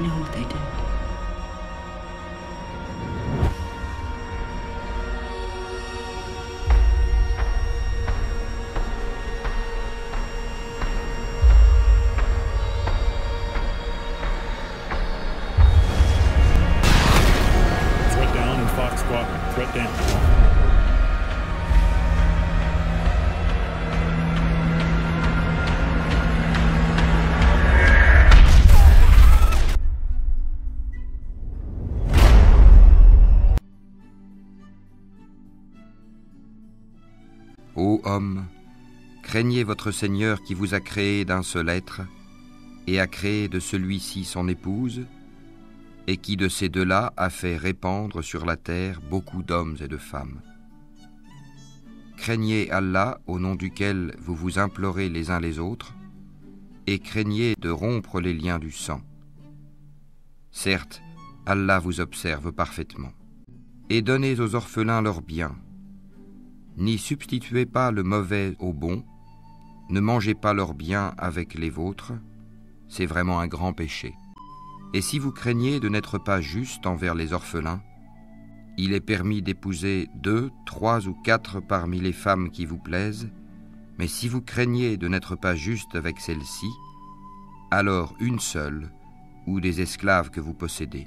know what they did. Threat down in Fox Squadron. Threat down. Ô homme, craignez votre Seigneur qui vous a créé d'un seul être et a créé de celui-ci son épouse, et qui de ces deux-là a fait répandre sur la terre beaucoup d'hommes et de femmes. Craignez Allah au nom duquel vous vous implorez les uns les autres, et craignez de rompre les liens du sang. Certes, Allah vous observe parfaitement. Et donnez aux orphelins leurs biens. N'y substituez pas le mauvais au bon, ne mangez pas leurs biens avec les vôtres, c'est vraiment un grand péché. Et si vous craignez de n'être pas juste envers les orphelins, il est permis d'épouser 2, 3 ou 4 parmi les femmes qui vous plaisent, mais si vous craignez de n'être pas juste avec celles-ci, alors une seule ou des esclaves que vous possédez.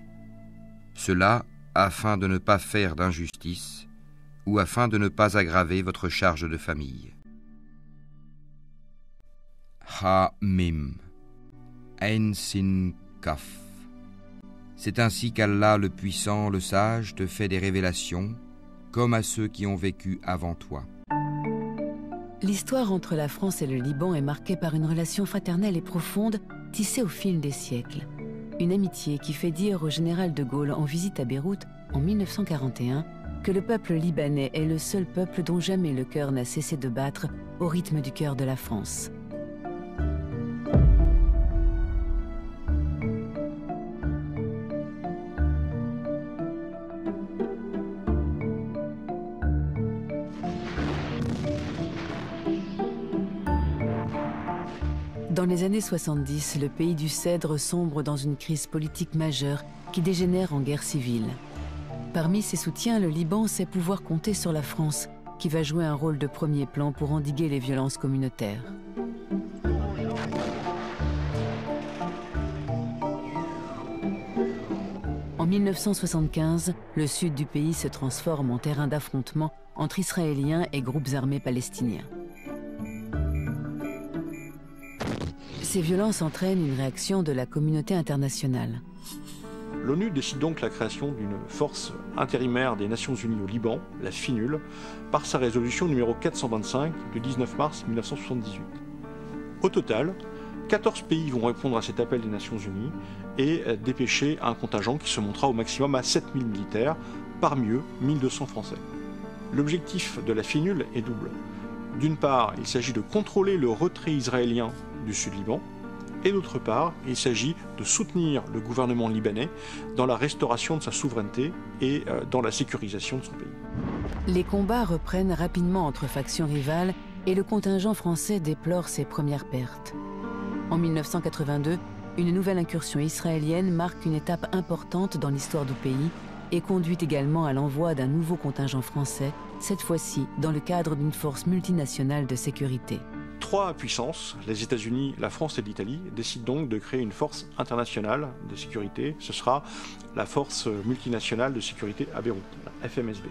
Cela afin de ne pas faire d'injustice, ou afin de ne pas aggraver votre charge de famille. Ha-Mim, Ain Sin Kaf. C'est ainsi qu'Allah le puissant, le sage, te fait des révélations, comme à ceux qui ont vécu avant toi. L'histoire entre la France et le Liban est marquée par une relation fraternelle et profonde, tissée au fil des siècles. Une amitié qui fait dire au général de Gaulle en visite à Beyrouth en 1941 que le peuple libanais est le seul peuple dont jamais le cœur n'a cessé de battre au rythme du cœur de la France. Dans les années 70, le pays du Cèdre sombre dans une crise politique majeure qui dégénère en guerre civile. Parmi ses soutiens, le Liban sait pouvoir compter sur la France, qui va jouer un rôle de premier plan pour endiguer les violences communautaires. En 1975, le sud du pays se transforme en terrain d'affrontement entre Israéliens et groupes armés palestiniens. Ces violences entraînent une réaction de la communauté internationale. L'ONU décide donc la création d'une force intérimaire des Nations Unies au Liban, la FINUL, par sa résolution numéro 425 du 19 mars 1978. Au total, 14 pays vont répondre à cet appel des Nations Unies et dépêcher un contingent qui se montera au maximum à 7000 militaires, parmi eux 1200 Français. L'objectif de la FINUL est double. D'une part, il s'agit de contrôler le retrait israélien du Sud-Liban, et d'autre part, il s'agit de soutenir le gouvernement libanais dans la restauration de sa souveraineté et dans la sécurisation de son pays. Les combats reprennent rapidement entre factions rivales et le contingent français déplore ses premières pertes. En 1982, une nouvelle incursion israélienne marque une étape importante dans l'histoire du pays et conduit également à l'envoi d'un nouveau contingent français, cette fois-ci dans le cadre d'une force multinationale de sécurité. Trois puissances, les États-Unis, la France et l'Italie, décident donc de créer une force internationale de sécurité. Ce sera la force multinationale de sécurité à Beyrouth, la FMSB.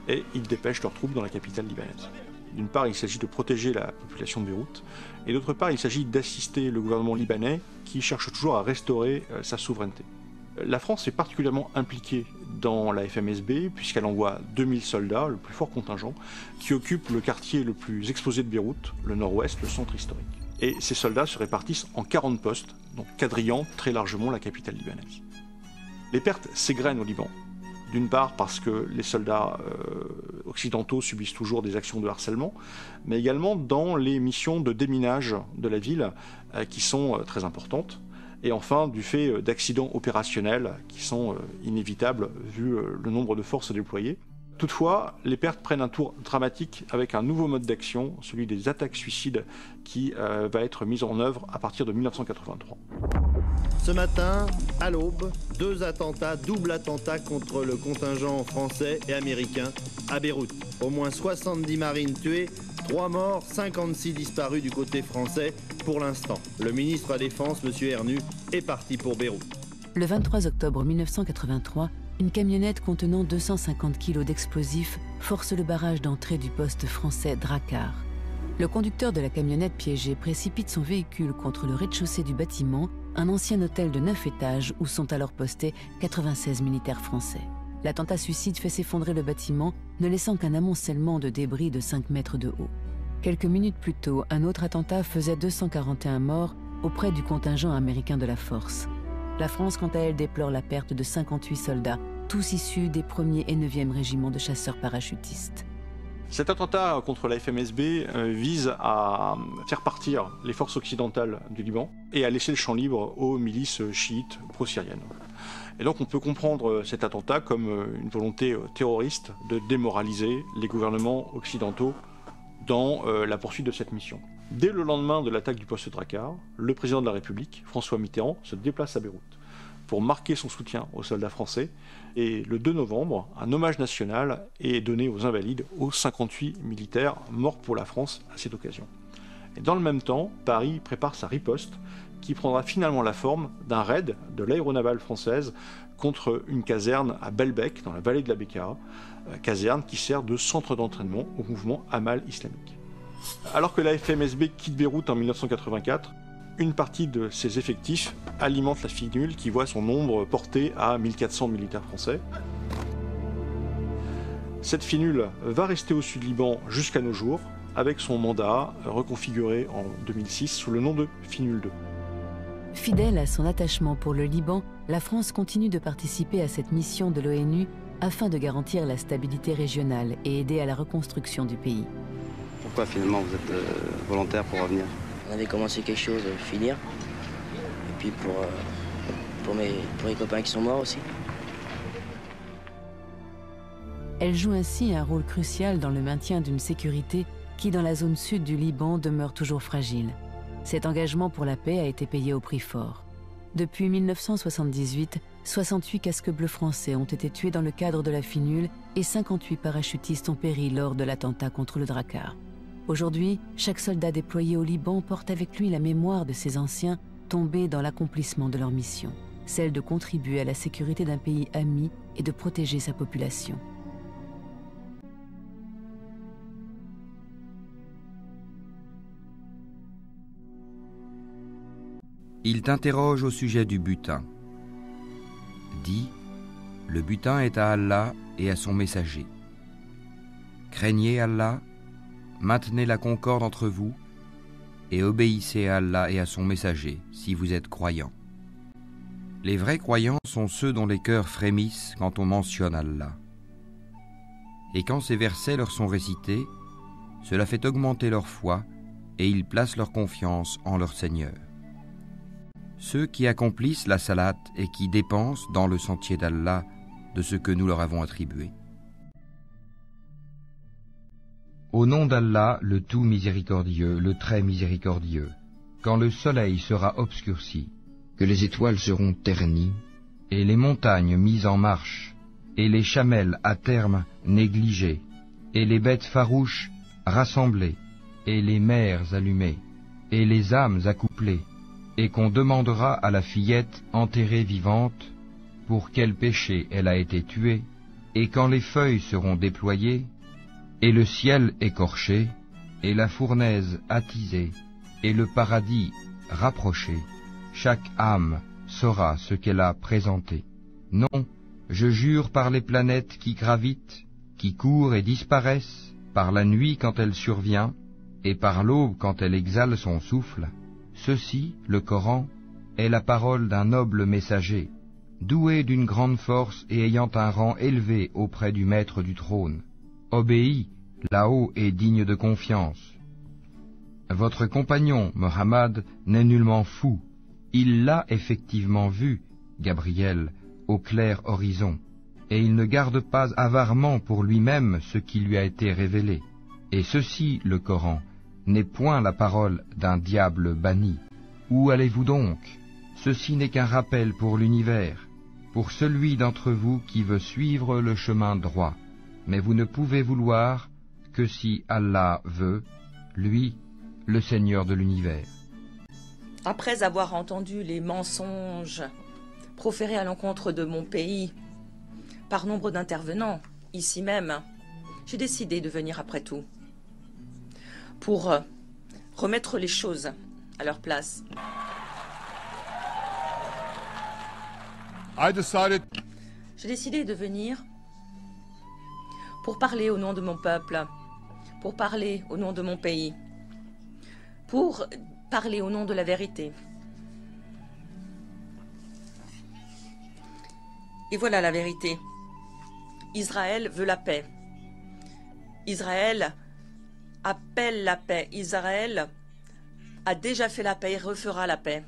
Et ils dépêchent leurs troupes dans la capitale libanaise. D'une part, il s'agit de protéger la population de Beyrouth, et d'autre part, il s'agit d'assister le gouvernement libanais qui cherche toujours à restaurer sa souveraineté. La France est particulièrement impliquée dans la FMSB puisqu'elle envoie 2000 soldats, le plus fort contingent, qui occupent le quartier le plus exposé de Beyrouth, le nord-ouest, le centre historique. Et ces soldats se répartissent en 40 postes, donc quadrillant très largement la capitale libanaise. Les pertes s'égrènent au Liban. D'une part parce que les soldats occidentaux subissent toujours des actions de harcèlement, mais également dans les missions de déminage de la ville qui sont très importantes. Et enfin, du fait d'accidents opérationnels qui sont inévitables vu le nombre de forces déployées. Toutefois, les pertes prennent un tour dramatique avec un nouveau mode d'action, celui des attaques suicides, qui va être mis en œuvre à partir de 1983. Ce matin, à l'aube, 2 attentats, double attentat contre le contingent français et américain à Beyrouth. Au moins 70 marines tuées, 3 morts, 56 disparus du côté français pour l'instant. Le ministre de la Défense, M. Ernu, est parti pour Beyrouth. Le 23 octobre 1983, une camionnette contenant 250 kg d'explosifs force le barrage d'entrée du poste français Drakkar. Le conducteur de la camionnette piégée précipite son véhicule contre le rez-de-chaussée du bâtiment, un ancien hôtel de 9 étages où sont alors postés 96 militaires français. L'attentat suicide fait s'effondrer le bâtiment, ne laissant qu'un amoncellement de débris de 5 mètres de haut. Quelques minutes plus tôt, un autre attentat faisait 241 morts auprès du contingent américain de la force. La France, quant à elle, déplore la perte de 58 soldats, tous issus des 1er et 9e régiments de chasseurs parachutistes. Cet attentat contre la FMSB vise à faire partir les forces occidentales du Liban et à laisser le champ libre aux milices chiites pro-syriennes. Et donc on peut comprendre cet attentat comme une volonté terroriste de démoraliser les gouvernements occidentaux dans la poursuite de cette mission. Dès le lendemain de l'attaque du poste Drakkar, le président de la République, François Mitterrand, se déplace à Beyrouth pour marquer son soutien aux soldats français. Et le 2 novembre, un hommage national est donné aux invalides, aux 58 militaires morts pour la France à cette occasion. Et dans le même temps, Paris prépare sa riposte qui prendra finalement la forme d'un raid de l'aéronavale française contre une caserne à Belbek, dans la vallée de la Bekaa, caserne qui sert de centre d'entraînement au mouvement Amal islamique. Alors que la FMSB quitte Beyrouth en 1984, une partie de ses effectifs alimente la finule qui voit son nombre porté à 1400 militaires français. Cette finule va rester au Sud-Liban jusqu'à nos jours, avec son mandat reconfiguré en 2006 sous le nom de Finule 2. Fidèle à son attachement pour le Liban, la France continue de participer à cette mission de l'ONU afin de garantir la stabilité régionale et aider à la reconstruction du pays. Pourquoi finalement vous êtes volontaire pour revenir? On avait commencé quelque chose, finir. Et puis pour les copains qui sont morts aussi. Elle joue ainsi un rôle crucial dans le maintien d'une sécurité qui, dans la zone sud du Liban, demeure toujours fragile. Cet engagement pour la paix a été payé au prix fort. Depuis 1978, 68 casques bleus français ont été tués dans le cadre de la finule et 58 parachutistes ont péri lors de l'attentat contre le Drakkar. Aujourd'hui, chaque soldat déployé au Liban porte avec lui la mémoire de ses anciens tombés dans l'accomplissement de leur mission, celle de contribuer à la sécurité d'un pays ami et de protéger sa population. Il t'interroge au sujet du butin. Dis, le butin est à Allah et à son messager. Craignez Allah, maintenez la concorde entre vous et obéissez à Allah et à son messager si vous êtes croyants. Les vrais croyants sont ceux dont les cœurs frémissent quand on mentionne Allah. Et quand ces versets leur sont récités, cela fait augmenter leur foi et ils placent leur confiance en leur Seigneur. Ceux qui accomplissent la salat et qui dépensent dans le sentier d'Allah de ce que nous leur avons attribué. Au nom d'Allah, le tout miséricordieux, le très miséricordieux, quand le soleil sera obscurci, que les étoiles seront ternies, et les montagnes mises en marche, et les chamelles à terme négligées, et les bêtes farouches rassemblées, et les mers allumées, et les âmes accouplées, et qu'on demandera à la fillette enterrée vivante pour quel péché elle a été tuée, et quand les feuilles seront déployées, et le ciel écorché, et la fournaise attisée, et le paradis rapproché, chaque âme saura ce qu'elle a présenté. Non, je jure par les planètes qui gravitent, qui courent et disparaissent, par la nuit quand elle survient, et par l'aube quand elle exhale son souffle. Ceci, le Coran, est la parole d'un noble messager, doué d'une grande force et ayant un rang élevé auprès du maître du trône. Obéis, là-haut et digne de confiance. Votre compagnon, Mohammed, n'est nullement fou. Il l'a effectivement vu, Gabriel, au clair horizon, et il ne garde pas avarement pour lui-même ce qui lui a été révélé. Et ceci, le Coran, n'est point la parole d'un diable banni. Où allez-vous donc? ceci n'est qu'un rappel pour l'univers, pour celui d'entre vous qui veut suivre le chemin droit. Mais vous ne pouvez vouloir que si Allah veut, lui, le Seigneur de l'univers. Après avoir entendu les mensonges proférés à l'encontre de mon pays par nombre d'intervenants, ici même, j'ai décidé de venir après tout pour remettre les choses à leur place. J'ai décidé de venir pour parler au nom de mon peuple, pour parler au nom de mon pays, pour parler au nom de la vérité. Et voilà la vérité. Israël veut la paix. Israël appelle la paix. Israël a déjà fait la paix et refera la paix.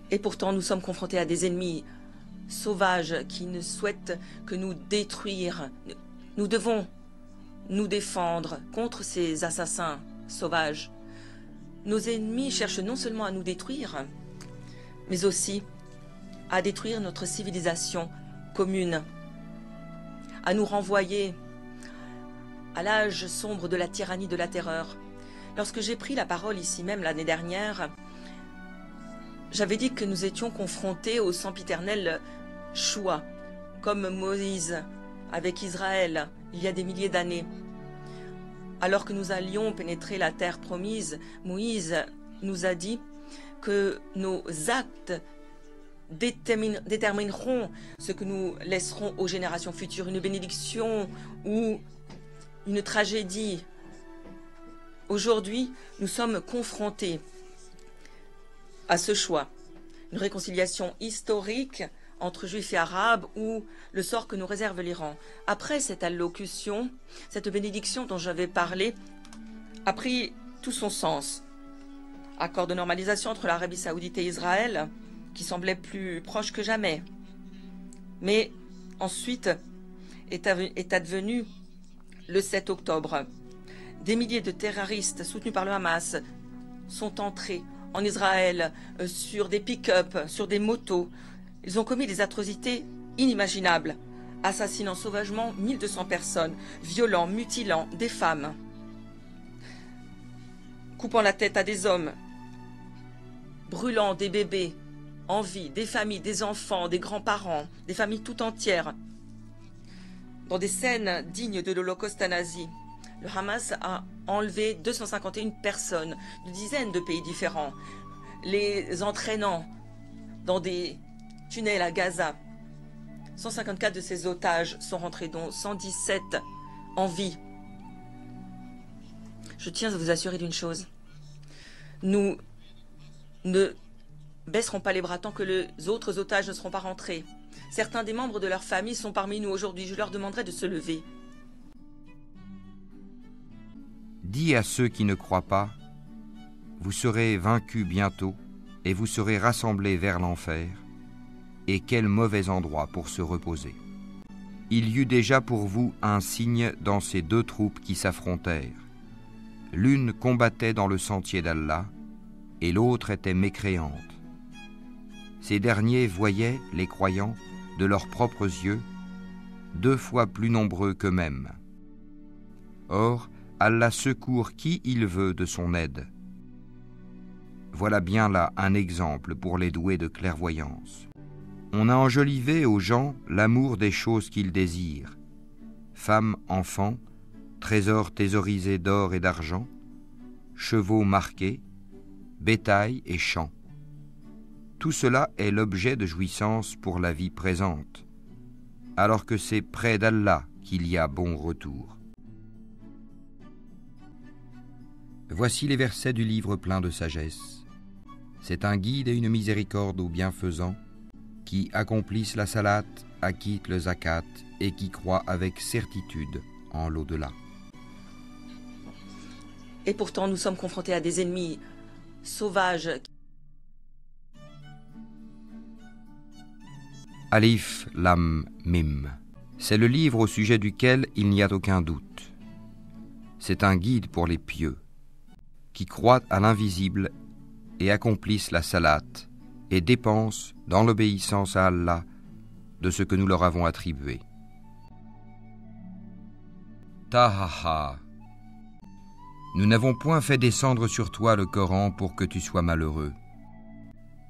Et pourtant, nous sommes confrontés à des ennemis sauvages qui ne souhaitent que nous détruire. Nous devons nous défendre contre ces assassins sauvages. Nos ennemis cherchent non seulement à nous détruire, mais aussi à détruire notre civilisation commune, à nous renvoyer à l'âge sombre de la tyrannie, de la terreur. Lorsque j'ai pris la parole ici même l'année dernière, j'avais dit que nous étions confrontés au sempiternel choix, comme Moïse avec Israël il y a des milliers d'années. Alors que nous allions pénétrer la terre promise, Moïse nous a dit que nos actes détermineront ce que nous laisserons aux générations futures, une bénédiction ou une tragédie. Aujourd'hui, nous sommes confrontés à ce choix, une réconciliation historique entre Juifs et Arabes ou le sort que nous réserve l'Iran. Après cette allocution, cette bénédiction dont j'avais parlé a pris tout son sens. Accord de normalisation entre l'Arabie Saoudite et Israël, qui semblait plus proche que jamais. Mais ensuite est advenu le 7 octobre. Des milliers de terroristes soutenus par le Hamas sont entrés en Israël sur des pick-up, sur des motos. Ils ont commis des atrocités inimaginables, assassinant sauvagement 1200 personnes, violant, mutilant des femmes, coupant la tête à des hommes, brûlant des bébés en vie, des familles, des enfants, des grands-parents, des familles tout entières. Dans des scènes dignes de l'Holocauste nazi, le Hamas a enlevé 251 personnes de dizaines de pays différents, les entraînant dans des tunnels à Gaza. 154 de ces otages sont rentrés, dont 117 en vie. Je tiens à vous assurer d'une chose. Nous ne baisserons pas les bras tant que les autres otages ne seront pas rentrés. Certains des membres de leur famille sont parmi nous aujourd'hui. Je leur demanderai de se lever. Dis à ceux qui ne croient pas, vous serez vaincus bientôt et vous serez rassemblés vers l'enfer. Et quel mauvais endroit pour se reposer. Il y eut déjà pour vous un signe dans ces deux troupes qui s'affrontèrent. L'une combattait dans le sentier d'Allah, et l'autre était mécréante. Ces derniers voyaient, les croyants, de leurs propres yeux, 2 fois plus nombreux qu'eux-mêmes. Or, Allah secourt qui il veut de son aide. Voilà bien là un exemple pour les doués de clairvoyance. On a enjolivé aux gens l'amour des choses qu'ils désirent. Femmes, enfants, trésors thésaurisés d'or et d'argent, chevaux marqués, bétail et champs. Tout cela est l'objet de jouissance pour la vie présente, alors que c'est près d'Allah qu'il y a bon retour. Voici les versets du livre plein de sagesse. C'est un guide et une miséricorde aux bienfaisants, qui accomplissent la salat, acquittent le zakat et qui croient avec certitude en l'au-delà. Et pourtant, nous sommes confrontés à des ennemis sauvages. Alif Lam Mim. C'est le livre au sujet duquel il n'y a aucun doute. C'est un guide pour les pieux. qui croient à l'invisible et accomplissent la salate et dépensent, dans l'obéissance à Allah, de ce que nous leur avons attribué. Tahaha. Nous n'avons point fait descendre sur toi le Coran pour que tu sois malheureux,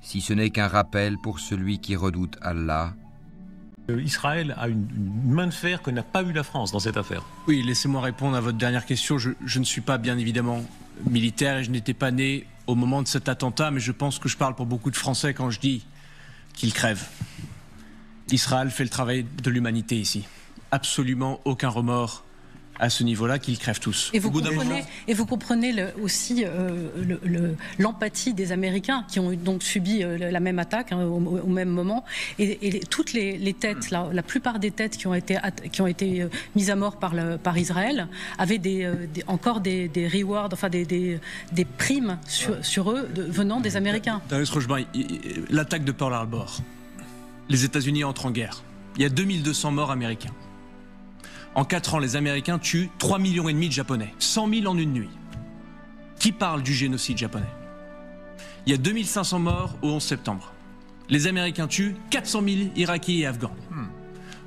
si ce n'est qu'un rappel pour celui qui redoute Allah. Israël a une main de fer que n'a pas eu la France dans cette affaire. Oui, laissez-moi répondre à votre dernière question. Je ne suis pas bien évidemment militaire et je n'étais pas né au moment de cet attentat, mais je pense que je parle pour beaucoup de Français quand je dis qu'ils crèvent. Israël fait le travail de l'humanité ici. Absolument aucun remords à ce niveau-là, qu'ils crèvent tous. Et vous comprenez aussi l'empathie des Américains qui ont donc subi la même attaque au même moment. Et toutes les têtes, la plupart des têtes qui ont été mises à mort par Israël avaient encore des rewards, enfin des primes sur eux venant des Américains. L'attaque de Pearl Harbor. Les États-Unis entrent en guerre. Il y a 2200 morts américains. En 4 ans, les Américains tuent 3,5 millions de Japonais. 100 000 en une nuit. Qui parle du génocide japonais? Il y a 2500 morts au 11 septembre. Les Américains tuent 400 000 Irakiens et Afghans.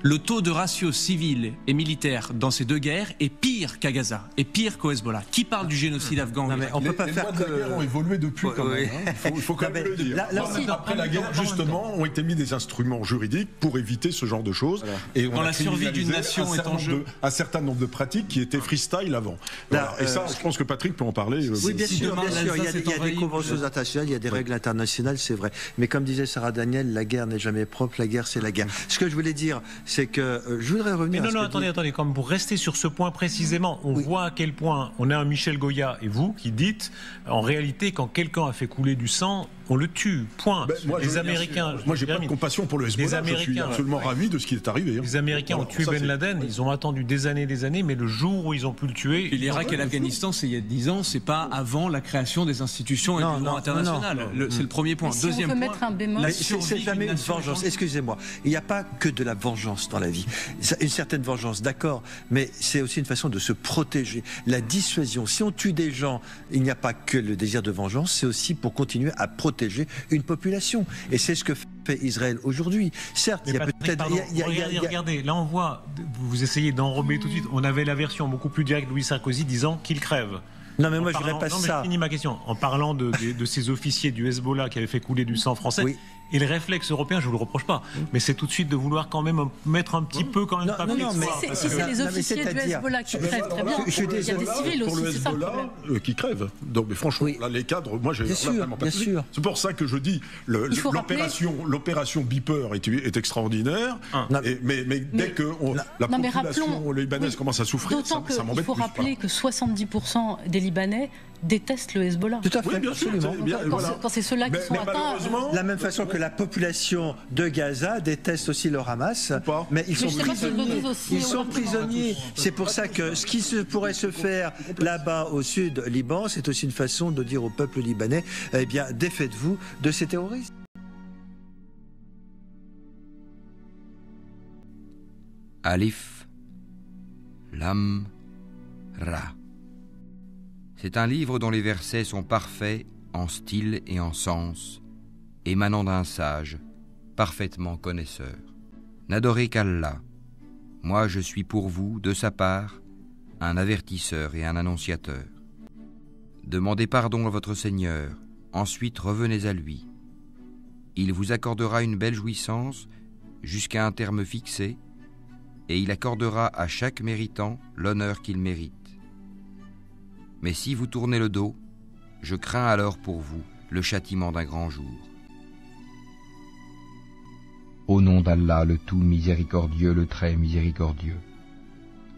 Le taux de ratio civil et militaire dans ces deux guerres est pire qu'à Gaza, et pire qu'au Hezbollah. Qui parle du génocide afghan? Non, mais on peut pas faire que... Les guerres ont évolué depuis quand même. Il faut quand même le dire. Après la guerre, justement, ont été mis des instruments juridiques pour éviter ce genre de choses. Voilà. Et on quand a la survie d'une nation est en jeu. Un certain nombre de pratiques qui étaient freestyle avant. Voilà. Et ça, je pense que Patrick peut en parler. Oui, bien sûr. Il y a des conventions internationales, il y a des règles internationales, c'est vrai. Mais comme disait Sarah Daniel, la guerre n'est jamais propre, la guerre, c'est la guerre. Ce que je voulais dire, c'est que je voudrais revenir. Mais non, attendez, comme pour rester sur ce point précisément, on voit à quel point on a un Michel Goya et vous qui dites, en réalité, quand quelqu'un a fait couler du sang, on le tue. Point. Les Américains. Moi, j'ai pas de compassion pour le Hezbollah. Je suis absolument ravi de ce qui est arrivé. Les Américains ont tué Ben Laden. Ils ont attendu des années, mais le jour où ils ont pu le tuer. Et l'Irak et l'Afghanistan, c'est il y a 10 ans. C'est pas avant la création des institutions et du droit international. C'est le premier point. Si deuxième point. Mettre un bémol. C'est jamais une vengeance. Excusez-moi. Il n'y a pas que de la vengeance dans la vie. Une certaine vengeance, d'accord, mais c'est aussi une façon de se protéger. La dissuasion. Si on tue des gens, il n'y a pas que le désir de vengeance. C'est aussi pour continuer à protéger une population. Et c'est ce que fait Israël aujourd'hui. Certes, il y a peut-être... Regardez, là on voit, vous essayez d'enrober tout de suite. On avait la version beaucoup plus directe de Louis Sarkozy disant qu'il crève. Non mais moi je dirais pas ça. Je finis ma question. En parlant de ces officiers du Hezbollah qui avaient fait couler du sang français, oui. Et le réflexe européen, je vous le reproche pas, mais c'est tout de suite de vouloir quand même mettre un petit peu quand même pas. Non, mais si c'est les officiers du Hezbollah qui crèvent, très bien. Il y a des civils aussi, c'est ça le problème. Qui crèvent. Donc, mais franchement, là, les cadres, moi, j'ai vraiment pas suivi. C'est pour ça que je dis l'opération Beeper est extraordinaire. Mais dès que la population libanaise commence à souffrir, ça m'embête. Il faut rappeler que 70% des Libanais détestent le Hezbollah. Tout à fait, absolument. Quand c'est ceux-là qui sont atteints. De la même façon que la population de Gaza déteste aussi le Hamas, mais ils sont prisonniers. Ils sont prisonniers. C'est pour ça que ce qui pourrait se faire là-bas au sud Liban, c'est aussi une façon de dire au peuple libanais, eh bien, défaites-vous de ces terroristes. Alif, Lam, Ra. C'est un livre dont les versets sont parfaits en style et en sens, émanant d'un sage, parfaitement connaisseur. N'adorez qu'Allah. Moi je suis pour vous, de sa part, un avertisseur et un annonciateur. Demandez pardon à votre Seigneur, ensuite revenez à lui. Il vous accordera une belle jouissance jusqu'à un terme fixé, et il accordera à chaque méritant l'honneur qu'il mérite. Mais si vous tournez le dos, je crains alors pour vous le châtiment d'un grand jour. Au nom d'Allah, le tout miséricordieux, le très miséricordieux.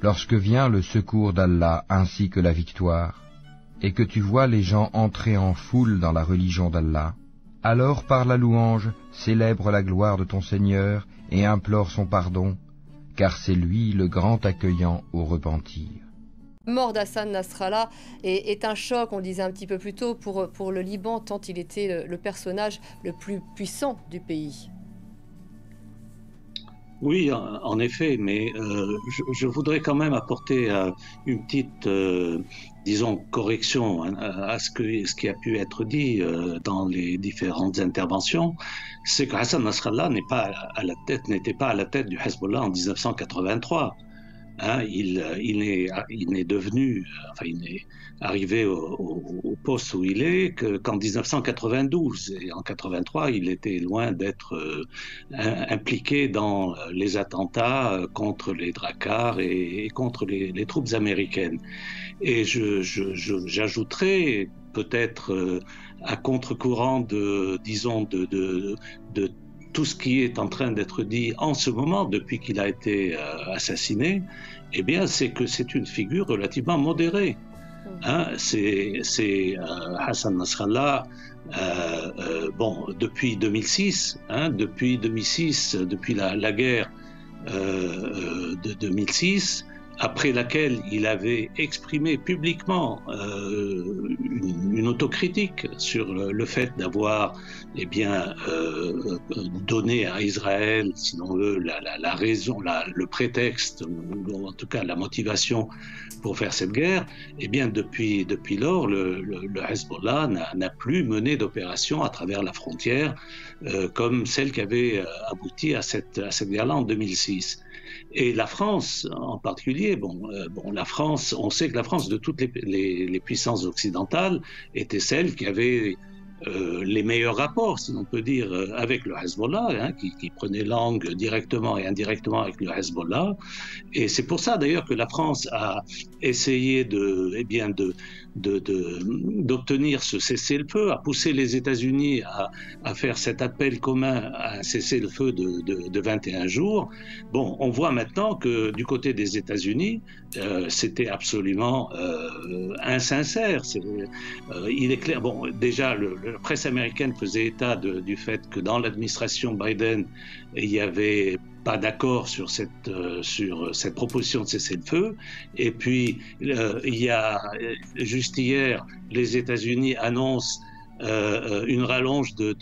Lorsque vient le secours d'Allah ainsi que la victoire, et que tu vois les gens entrer en foule dans la religion d'Allah, alors par la louange, célèbre la gloire de ton Seigneur et implore son pardon, car c'est lui le grand accueillant au repentir. Mort d'Hassan Nasrallah est un choc, on le disait un petit peu plus tôt, pour le Liban, tant il était le personnage le plus puissant du pays. Oui, en effet, mais je voudrais quand même apporter une petite, disons, correction à ce qui a pu être dit dans les différentes interventions. C'est que Hassan Nasrallah n'était pas à la tête du Hezbollah en 1983. Hein, il n'est devenu, enfin, il n'est arrivé au poste où il est qu'en 1992. Et en 83, il était loin d'être impliqué dans les attentats contre les Dracars et contre les troupes américaines. Et j'ajouterais peut-être à contre-courant de tout ce qui est en train d'être dit en ce moment, depuis qu'il a été assassiné, eh bien, c'est que c'est une figure relativement modérée. Hein, c'est Hassan Nasrallah, bon, depuis 2006, hein, depuis la guerre de 2006, après laquelle il avait exprimé publiquement une autocritique sur le fait d'avoir donné à Israël, si l'on veut, la raison, le prétexte, ou en tout cas la motivation pour faire cette guerre. Eh bien, depuis lors, le Hezbollah n'a plus mené d'opération à travers la frontière comme celle qui avait abouti à cette guerre-là en 2006. Et la France, en particulier, la France, on sait que la France, de toutes les puissances occidentales, était celle qui avait les meilleurs rapports, si l'on peut dire, avec le Hezbollah, hein, qui prenait langue directement et indirectement avec le Hezbollah. Et c'est pour ça, d'ailleurs, que la France a essayé d'obtenir ce cessez-le-feu, a poussé les États-Unis à faire cet appel commun à un cessez-le-feu de 21 jours. Bon, on voit maintenant que du côté des États-Unis, c'était absolument insincère. Il est clair, bon, déjà, la presse américaine faisait état du fait que dans l'administration Biden, il n'y avait pas d'accord sur cette proposition de cessez-le-feu. Et puis, il y a juste hier, les États-Unis annoncent une rallonge de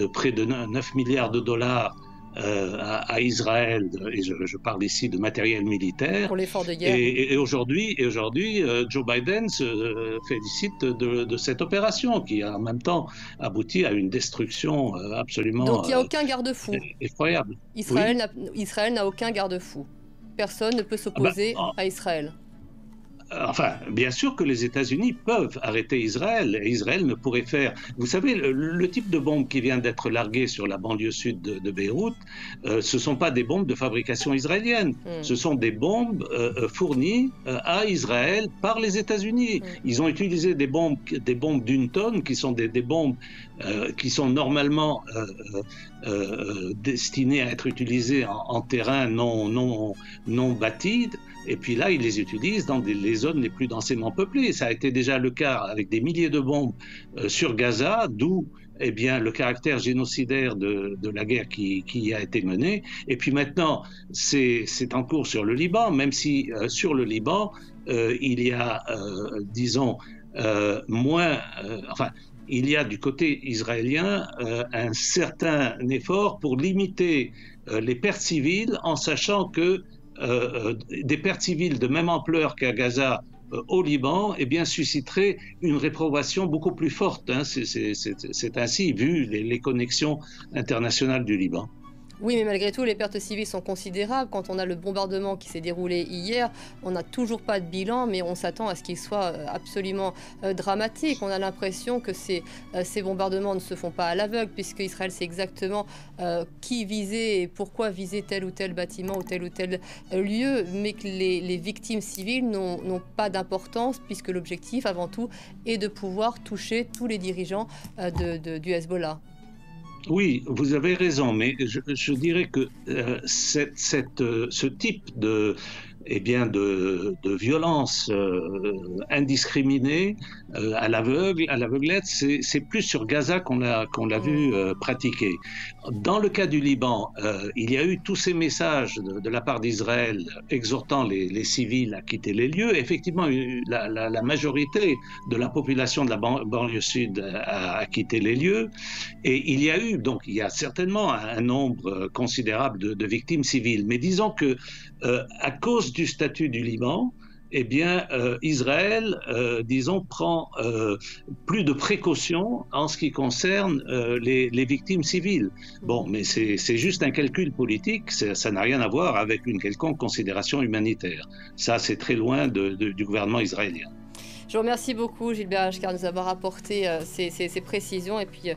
près de 9 milliards de dollars à Israël, et je parle ici de matériel militaire. Pour l'effort de guerre. Et aujourd'hui, Joe Biden se félicite de cette opération qui, en même temps, aboutit à une destruction absolument Donc il n'y a aucun garde-fou. Effroyable. Israël n'a aucun garde-fou. Personne ne peut s'opposer à Israël. Enfin, bien sûr que les États-Unis peuvent arrêter Israël. Et Israël ne pourrait faire... Vous savez, le type de bombe qui vient d'être larguée sur la banlieue sud de Beyrouth, ce ne sont pas des bombes de fabrication israélienne. Ce sont des bombes fournies à Israël par les États-Unis. Ils ont utilisé des bombes d'une tonne, qui sont des bombes qui sont normalement destinées à être utilisées en terrain non bâti. Et puis là, ils les utilisent dans les zones les plus densément peuplées. Ça a été déjà le cas avec des milliers de bombes sur Gaza, d'où le caractère génocidaire de la guerre qui y a été menée. Et puis maintenant, c'est en cours sur le Liban, même si sur le Liban, il y a, il y a du côté israélien un certain effort pour limiter les pertes civiles, en sachant que des pertes civiles de même ampleur qu'à Gaza au Liban, susciterait une réprobation beaucoup plus forte. Hein. C'est ainsi, vu les connexions internationales du Liban. Oui, mais malgré tout, les pertes civiles sont considérables. Quand on a le bombardement qui s'est déroulé hier, on n'a toujours pas de bilan, mais on s'attend à ce qu'il soit absolument dramatique. On a l'impression que ces bombardements ne se font pas à l'aveugle, puisque Israël sait exactement qui viser et pourquoi viser tel ou tel bâtiment ou tel lieu, mais que les victimes civiles n'ont pas d'importance, puisque l'objectif, avant tout, est de pouvoir toucher tous les dirigeants du Hezbollah. Oui, vous avez raison, mais je dirais que ce type eh bien de violence indiscriminée à l'aveuglette, c'est plus sur Gaza qu'on l'a vu pratiquer. Dans le cas du Liban, il y a eu tous ces messages de la part d'Israël exhortant les civils à quitter les lieux. Effectivement, la majorité de la population de la banlieue sud a quitté les lieux, et il y a certainement un nombre considérable de victimes civiles. Mais disons que à cause du statut du Liban, eh bien, Israël, prend plus de précautions en ce qui concerne les victimes civiles. Bon, mais c'est juste un calcul politique, ça n'a rien à voir avec une quelconque considération humanitaire. Ça, c'est très loin du gouvernement israélien. Je vous remercie beaucoup, Gilbert Achcar, de nous avoir apporté ces précisions et puis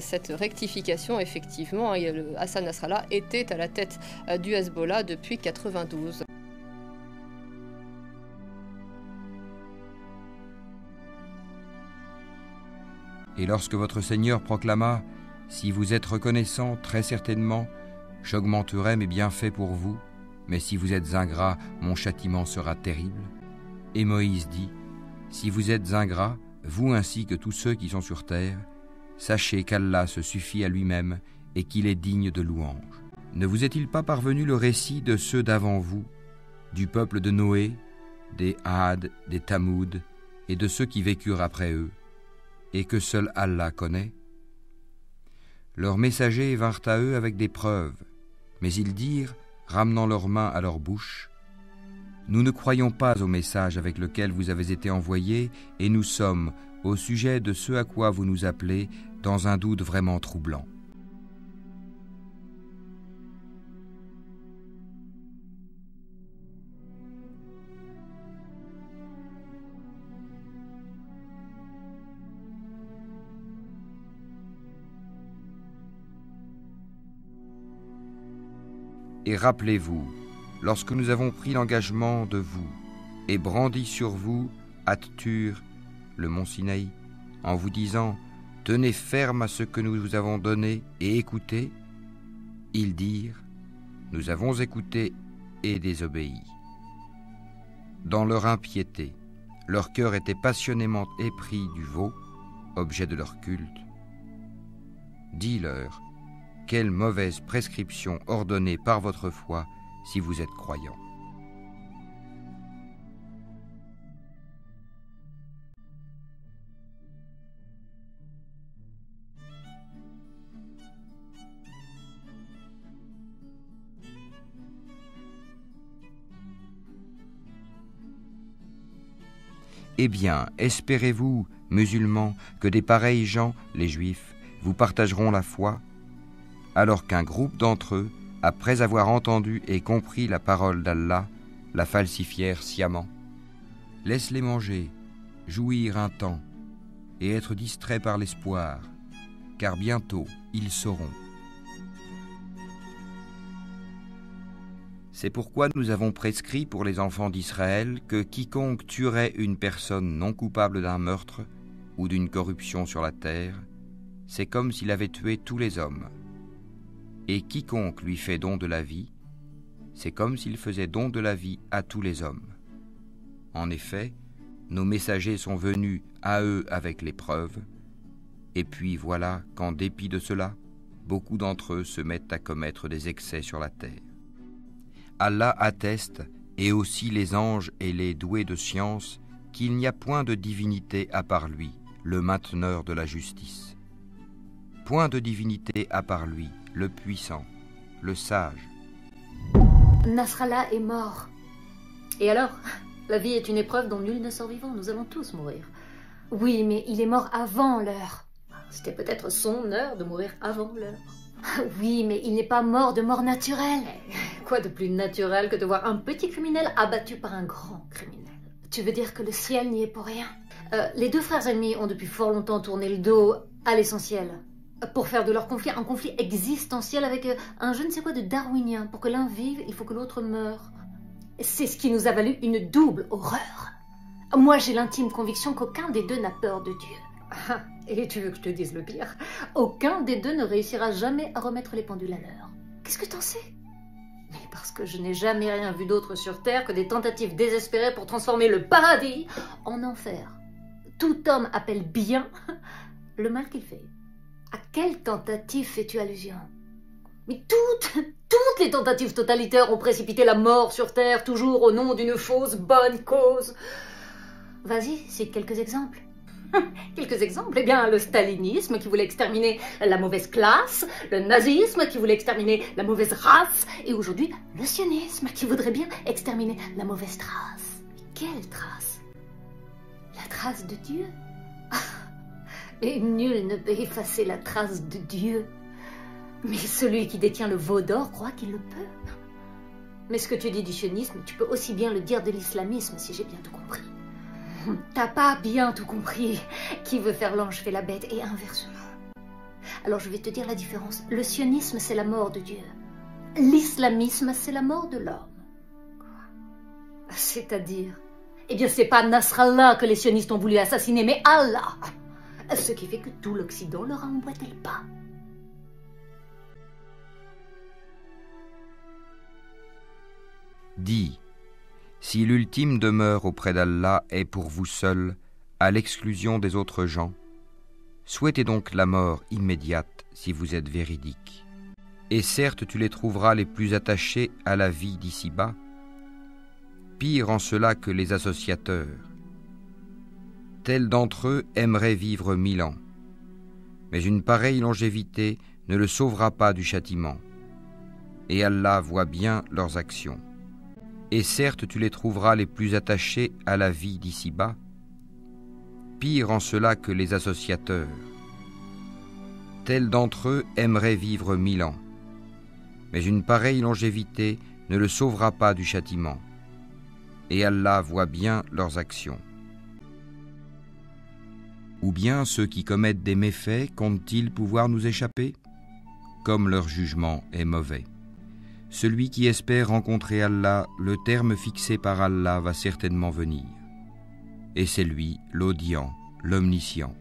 cette rectification. Effectivement, Hassan Nasrallah était à la tête du Hezbollah depuis 1992. Et lorsque votre Seigneur proclama « Si vous êtes reconnaissant, très certainement, j'augmenterai mes bienfaits pour vous, mais si vous êtes ingrat, mon châtiment sera terrible. » Et Moïse dit « Si vous êtes ingrats, vous ainsi que tous ceux qui sont sur terre, sachez qu'Allah se suffit à lui-même et qu'il est digne de louange. Ne vous est-il pas parvenu le récit de ceux d'avant vous, du peuple de Noé, des Had, des Tamoud et de ceux qui vécurent après eux, et que seul Allah connaît? Leurs messagers vinrent à eux avec des preuves, mais ils dirent, ramenant leurs mains à leur bouche, « Nous ne croyons pas au message avec lequel vous avez été envoyés, et nous sommes, au sujet de ce à quoi vous nous appelez, dans un doute vraiment troublant. » Et rappelez-vous, lorsque nous avons pris l'engagement de vous et brandi sur vous, At-Tur, le mont Sinaï, en vous disant « Tenez ferme à ce que nous vous avons donné et écoutez », ils dirent « Nous avons écouté et désobéi. » Dans leur impiété, leur cœur était passionnément épris du veau, objet de leur culte. Dis-leur, quelle mauvaise prescription ordonnée par votre foi si vous êtes croyants. Eh bien, espérez-vous, musulmans, que des pareils gens, les Juifs, vous partageront la foi, alors qu'un groupe d'entre eux, après avoir entendu et compris la parole d'Allah, la falsifièrent sciemment. Laisse-les manger, jouir un temps, et être distraits par l'espoir, car bientôt ils sauront. C'est pourquoi nous avons prescrit pour les enfants d'Israël que quiconque tuerait une personne non coupable d'un meurtre ou d'une corruption sur la terre, c'est comme s'il avait tué tous les hommes. Et quiconque lui fait don de la vie, c'est comme s'il faisait don de la vie à tous les hommes. En effet, nos messagers sont venus à eux avec les preuves, et puis voilà qu'en dépit de cela, beaucoup d'entre eux se mettent à commettre des excès sur la terre. Allah atteste, et aussi les anges et les doués de science, qu'il n'y a point de divinité à part lui, le mainteneur de la justice. Point de divinité à part lui, le puissant, le sage. Nasrallah est mort. Et alors? La vie est une épreuve dont nul ne sort vivant, nous allons tous mourir. Oui, mais il est mort avant l'heure. C'était peut-être son heure de mourir avant l'heure. Oui, mais il n'est pas mort de mort naturelle. Quoi de plus naturel que de voir un petit criminel abattu par un grand criminel? Tu veux dire que le ciel n'y est pour rien? Les deux frères ennemis ont depuis fort longtemps tourné le dos à l'essentiel. Pour faire de leur conflit un conflit existentiel avec un je ne sais quoi de darwinien. Pour que l'un vive, il faut que l'autre meure. C'est ce qui nous a valu une double horreur. Moi, j'ai l'intime conviction qu'aucun des deux n'a peur de Dieu. Et tu veux que je te dise le pire? Aucun des deux ne réussira jamais à remettre les pendules à l'heure. Qu'est-ce que t'en sais? Mais parce que je n'ai jamais rien vu d'autre sur Terre que des tentatives désespérées pour transformer le paradis en enfer. Tout homme appelle bien le mal qu'il fait. À quelle tentative fais-tu allusion? Mais toutes les tentatives totalitaires ont précipité la mort sur Terre, toujours au nom d'une fausse bonne cause. Vas-y, cite quelques exemples. Quelques exemples? Eh bien, le stalinisme qui voulait exterminer la mauvaise classe, le nazisme qui voulait exterminer la mauvaise race, et aujourd'hui, le sionisme qui voudrait bien exterminer la mauvaise trace. Mais quelle trace? La trace de Dieu? Et nul ne peut effacer la trace de Dieu. Mais celui qui détient le veau d'or croit qu'il le peut. Mais ce que tu dis du sionisme, tu peux aussi bien le dire de l'islamisme, si j'ai bien tout compris. T'as pas bien tout compris. Qui veut faire l'ange fait la bête, et inversement. Alors je vais te dire la différence. Le sionisme, c'est la mort de Dieu. L'islamisme, c'est la mort de l'homme. C'est-à-dire? Eh bien, c'est pas Nasrallah que les sionistes ont voulu assassiner, mais Allah. Ce qui fait que tout l'Occident leur a emboîté le pas. Dis, si l'ultime demeure auprès d'Allah est pour vous seul, à l'exclusion des autres gens, souhaitez donc la mort immédiate si vous êtes véridique. Et certes tu les trouveras les plus attachés à la vie d'ici-bas, pire en cela que les associateurs. Tels d'entre eux aimeraient vivre 1000 ans, mais une pareille longévité ne le sauvera pas du châtiment, et Allah voit bien leurs actions. Et certes tu les trouveras les plus attachés à la vie d'ici-bas, pire en cela que les associateurs. Tels d'entre eux aimeraient vivre 1000 ans, mais une pareille longévité ne le sauvera pas du châtiment, et Allah voit bien leurs actions. Ou bien ceux qui commettent des méfaits comptent-ils pouvoir nous échapper? Comme leur jugement est mauvais. Celui qui espère rencontrer Allah, le terme fixé par Allah va certainement venir. Et c'est lui, l'audient, l'omniscient.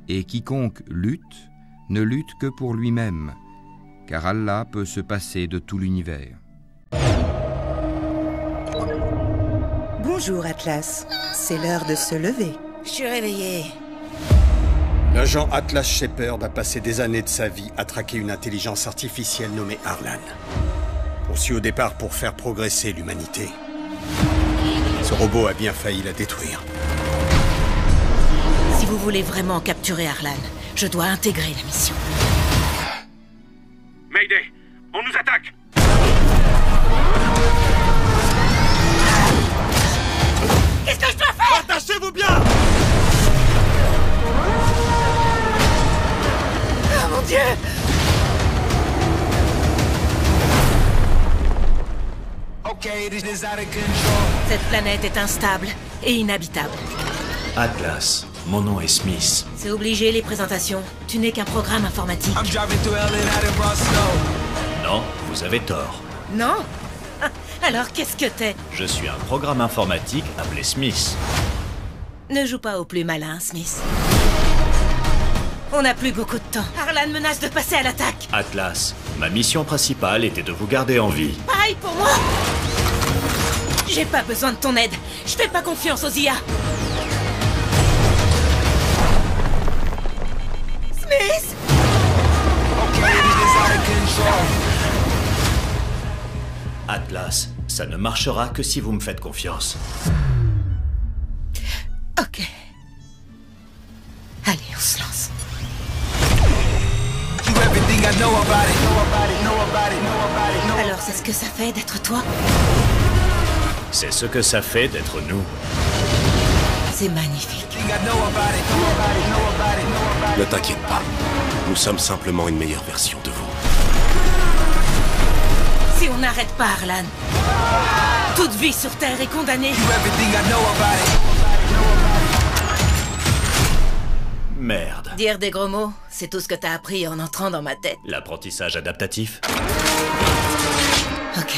Et quiconque lutte, ne lutte que pour lui-même, car Allah peut se passer de tout l'univers. Bonjour Atlas, c'est l'heure de se lever. Je suis réveillée. L'agent Atlas Shepard a passé des années de sa vie à traquer une intelligence artificielle nommée Arlan. Conçu au départ pour faire progresser l'humanité. Ce robot a bien failli la détruire. Si vous voulez vraiment capturer Arlan, je dois intégrer la mission. Mayday, on nous attaque! Qu'est-ce que je dois faire? Attachez-vous bien! Oh mon Dieu! Cette planète est instable et inhabitable. Atlas, mon nom est Smith. C'est obligé les présentations. Tu n'es qu'un programme informatique. Non, vous avez tort. Non? Alors qu'est-ce que t'es? Je suis un programme informatique appelé Smith. Ne joue pas au plus malin, Smith. On n'a plus beaucoup de temps. Arlan menace de passer à l'attaque. Atlas, ma mission principale était de vous garder en vie. Pareil pour moi. J'ai pas besoin de ton aide. Je fais pas confiance aux IA. Smith! Atlas, ça ne marchera que si vous me faites confiance. Ok. Allez, on se lance. Alors c'est ce que ça fait d'être toi? C'est ce que ça fait d'être nous. C'est magnifique. Ne t'inquiète pas. Nous sommes simplement une meilleure version de vous. Si on n'arrête pas Arlan, toute vie sur Terre est condamnée. Merde. Dire des gros mots, c'est tout ce que t'as appris en entrant dans ma tête. L'apprentissage adaptatif. Ok,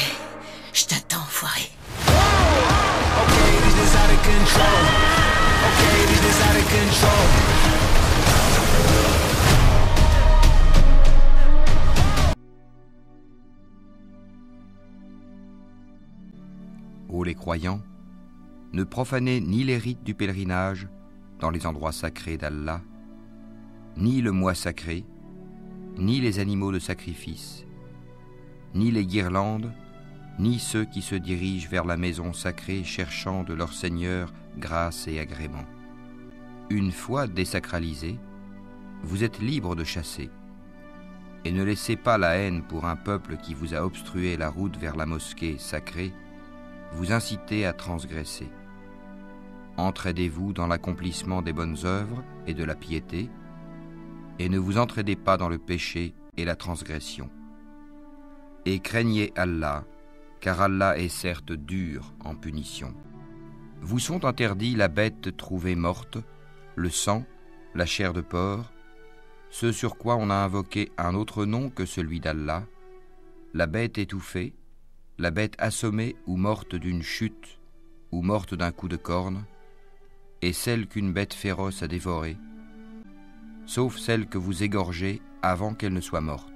je t'attends, enfoiré. croyants, ne profanez ni les rites du pèlerinage dans les endroits sacrés d'Allah, ni le mois sacré, ni les animaux de sacrifice, ni les guirlandes, ni ceux qui se dirigent vers la maison sacrée cherchant de leur Seigneur grâce et agrément. Une fois désacralisés, vous êtes libres de chasser, et ne laissez pas la haine pour un peuple qui vous a obstrué la route vers la mosquée sacrée vous inciter à transgresser. Entraidez-vous dans l'accomplissement des bonnes œuvres et de la piété, et ne vous entraidez pas dans le péché et la transgression. Et craignez Allah, car Allah est certes dur en punition. Vous sont interdits la bête trouvée morte, le sang, la chair de porc, ce sur quoi on a invoqué un autre nom que celui d'Allah, la bête étouffée, la bête assommée ou morte d'une chute, ou morte d'un coup de corne, et celle qu'une bête féroce a dévorée, sauf celle que vous égorgez avant qu'elle ne soit morte.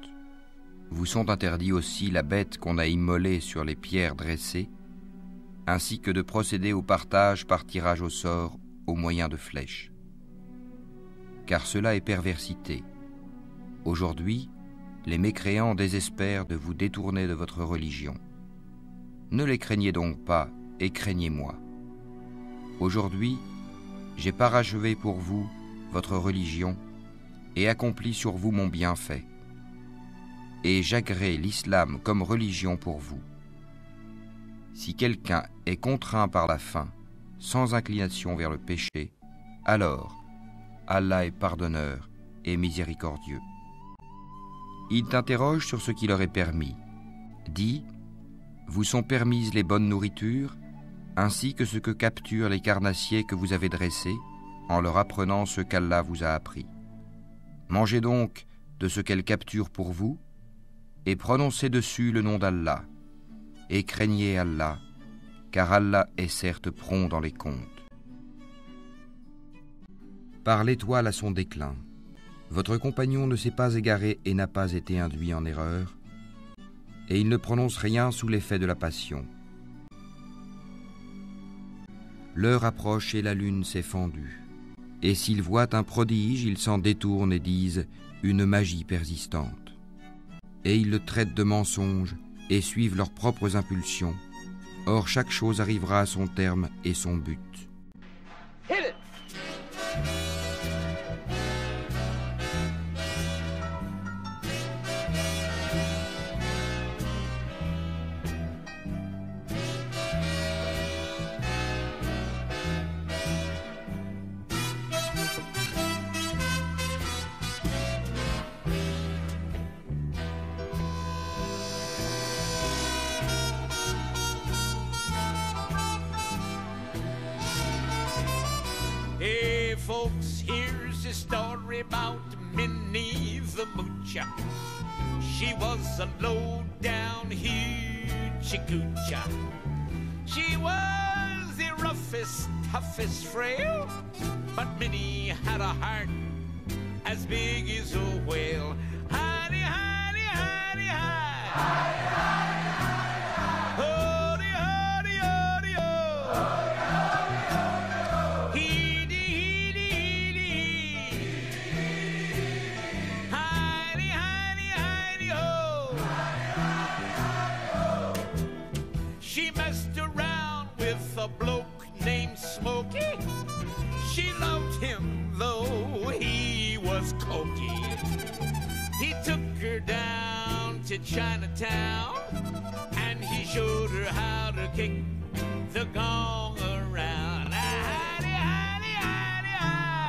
Vous sont interdits aussi la bête qu'on a immolée sur les pierres dressées, ainsi que de procéder au partage par tirage au sort au moyen de flèches. Car cela est perversité. Aujourd'hui, les mécréants désespèrent de vous détourner de votre religion. Ne les craignez donc pas, et craignez-moi. Aujourd'hui, j'ai parachevé pour vous votre religion et accompli sur vous mon bienfait. Et j'agrée l'islam comme religion pour vous. Si quelqu'un est contraint par la faim, sans inclination vers le péché, alors Allah est pardonneur et miséricordieux. Ils t'interrogent sur ce qui leur est permis. Dis, vous sont permises les bonnes nourritures, ainsi que ce que capturent les carnassiers que vous avez dressés, en leur apprenant ce qu'Allah vous a appris. Mangez donc de ce qu'elles capturent pour vous, et prononcez dessus le nom d'Allah, et craignez Allah, car Allah est certes prompt dans les comptes. Par l'étoile à son déclin, votre compagnon ne s'est pas égaré et n'a pas été induit en erreur, et il ne prononce rien sous l'effet de la passion. L'heure approche et la lune s'est fendue, et s'ils voient un prodige, ils s'en détournent et disent une magie persistante. Et ils le traitent de mensonge et suivent leurs propres impulsions. Or chaque chose arrivera à son terme et son but. Hit it. Hey folks, here's a story about Minnie the Moocher. She was a low-down hoochie-coocher. She was the roughest, toughest frail, but Minnie had a heart as big as a whale. Hidey, hidey, hidey, hide. Hidey, hidey, hidey, hide. Hody, hody, hody, ho. Hody, hody, hody, ho. Heedy, heedy, heedy, hee. Hidey, hidey, hidey, ho. Hidey, hidey, hidey, ho. She messed around with a bloke named Smokey. She loved him though he was cokey. He took her down to Chinatown and he showed her how to kick the gong around. Hidey, hidey, hidey, hidey. Hidey, hidey, hidey.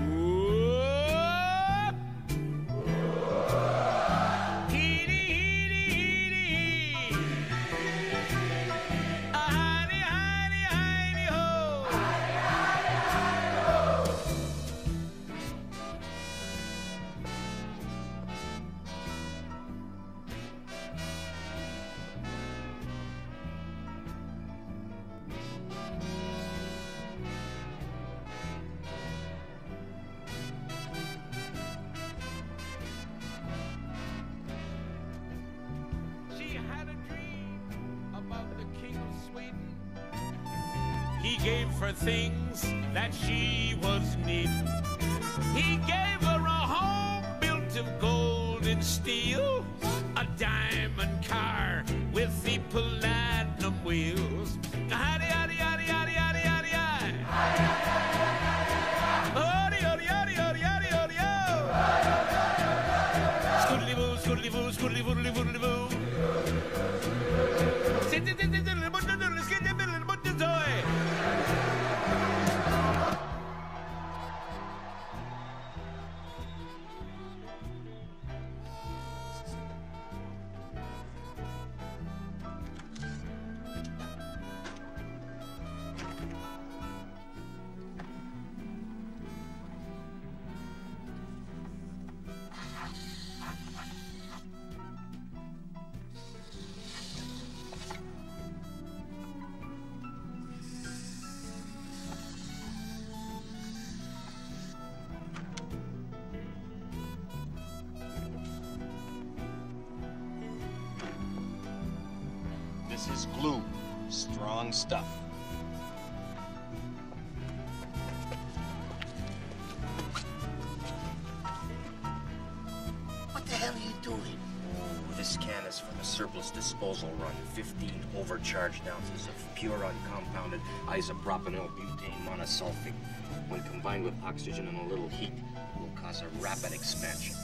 Whoop. Whoop. Heedy, heedy, heedy, hee. Hidey, hidey, hidey, ho. Hidey, hidey, hidey, ho. He gave her things that she was needing. He gave her a home built of gold and steel, a diamond car with the platinum wheels. Howdy, howdy, howdy, howdy, howdy, howdy, howdy. Howdy, howdy, howdy, howdy, howdy, howdy, howdy. Scoodly boo, scoodly boo, scoodly boodly boodly boo. This is glue. Strong stuff. What the hell are you doing? Oh, this can is from a surplus disposal run. 15 overcharged ounces of pure uncompounded isopropanol butane monosulfate. When combined with oxygen and a little heat, will cause a rapid expansion.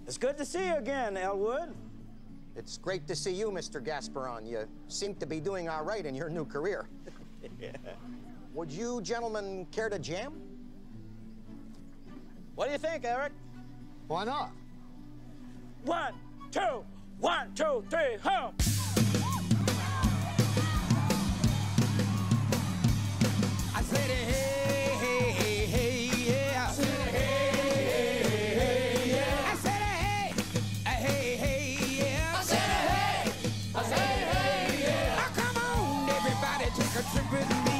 It's good to see you again, Elwood. It's great to see you, Mr. Gasperon. You seem to be doing all right in your new career. Yeah. Would you gentlemen care to jam? What do you think, Eric? Why not? 1, 2, 1, 2, 3, hum! I said, hey, hey, hey, hey, yeah. I said, hey, hey, hey, hey, yeah. I said, hey, hey, hey, yeah. I said, hey, hey, yeah. Oh, come on, everybody, take a trip with me.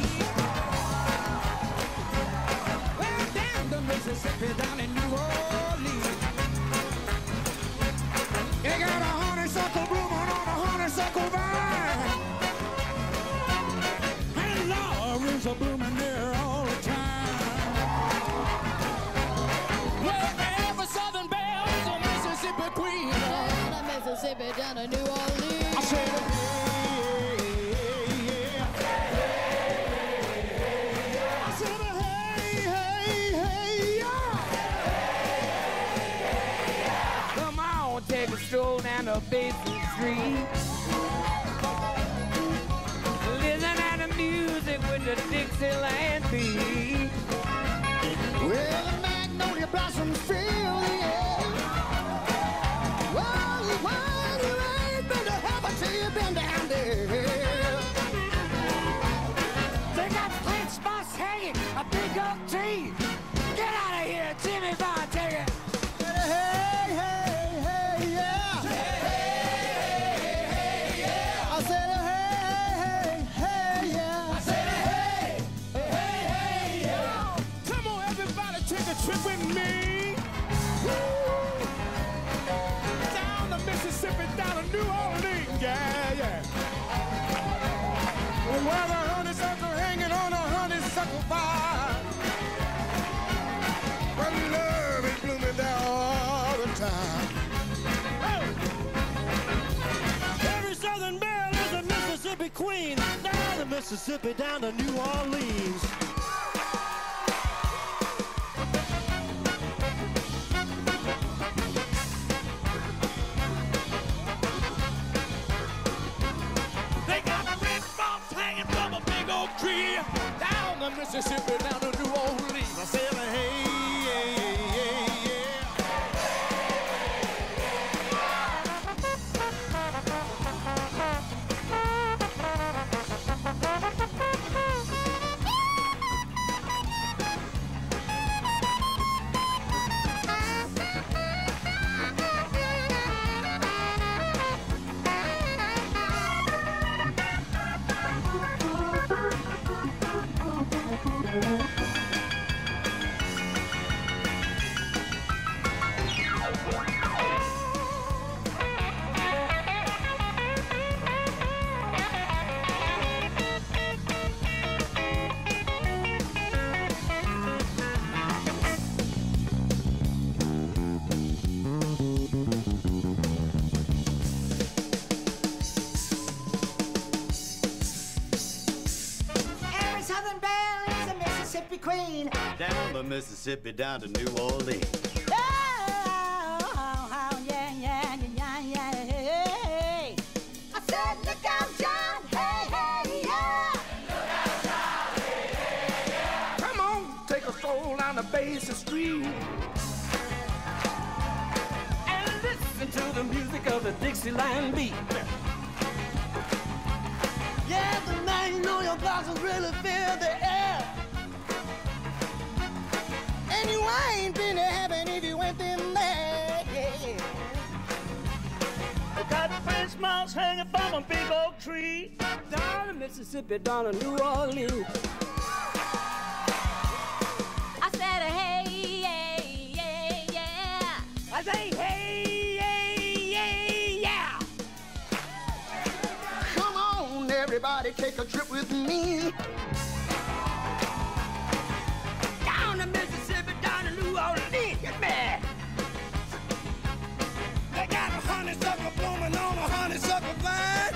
Well, down the Mississippi, down in New Orleans. They got a honeysuckle blooming on a honeysuckle vine. And Laurel's are blooming there all the time. Well, every Southern belle is a Mississippi queen. Down in Mississippi, down in New Orleans. I said, hey, yeah. I said, hey, hey, hey, yeah. Come on, take a stroll down the Basin Street. Listen to the music with the Dixieland beat. Well, the magnolia blossoms fill the air. Well, you ain't been to heaven till you've been down there. They got flint spots hanging, a big oak tree. Get out of here, Jimmy Bond, take it. Hey, hey, hey, yeah. Hey, hey, hey, yeah. I said, hey, hey, hey, yeah. I said, hey, hey, hey, yeah. Come on, everybody, take a trip with me. Woo. Down the Mississippi, down to New Orleans, yeah, yeah. Where the honeysuckle hanging on a honeysuckle vine. Where love is blooming there all the time. Queen, down the Mississippi, down to New Orleans. They got red bombs hanging from a big oak tree. Down the Mississippi, down to New Orleans. I said, hey, yeah, yeah, yeah, yeah. Every Southern belle is a Mississippi queen. Down the Mississippi, down to New Orleans. Oh, yeah, yeah, yeah, yeah, yeah. I said, look out, John, hey, hey, yeah. Look out, John, hey, hey, yeah. Come on, take a stroll down the Basin Street and listen to the music of the Dixieland beat. Yeah, the magnolia blossoms really fill the air. And you ain't been to heaven if you went in there, yeah. They got French moss hanging from a big oak tree. Down in Mississippi, down in New Orleans. I said, hey, yeah, yeah, yeah. I say, hey, yeah, yeah. Come on, everybody, take a trip with me. Down to Mississippi, down to New Orleans. Get me. They got a honeysuckle blooming on a honeysuckle vine.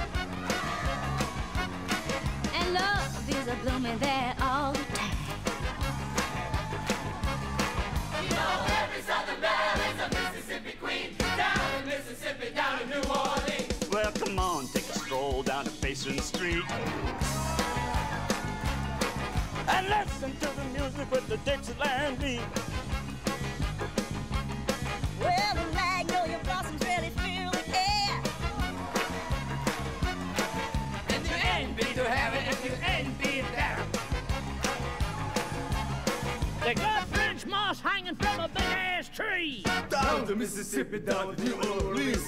And love is a blooming there all the time. You know every Southern belle is a Mississippi queen. Down in Mississippi, down to New Orleans. Well, come on, take a stroll down to Basin Street. And listen to the music with the Dixieland beat. Well, the magnolia blossoms really fill the air. And you ain't been to heaven if you ain't been there. They got French moss hanging from a big ass tree. Down the Mississippi, down to New Orleans.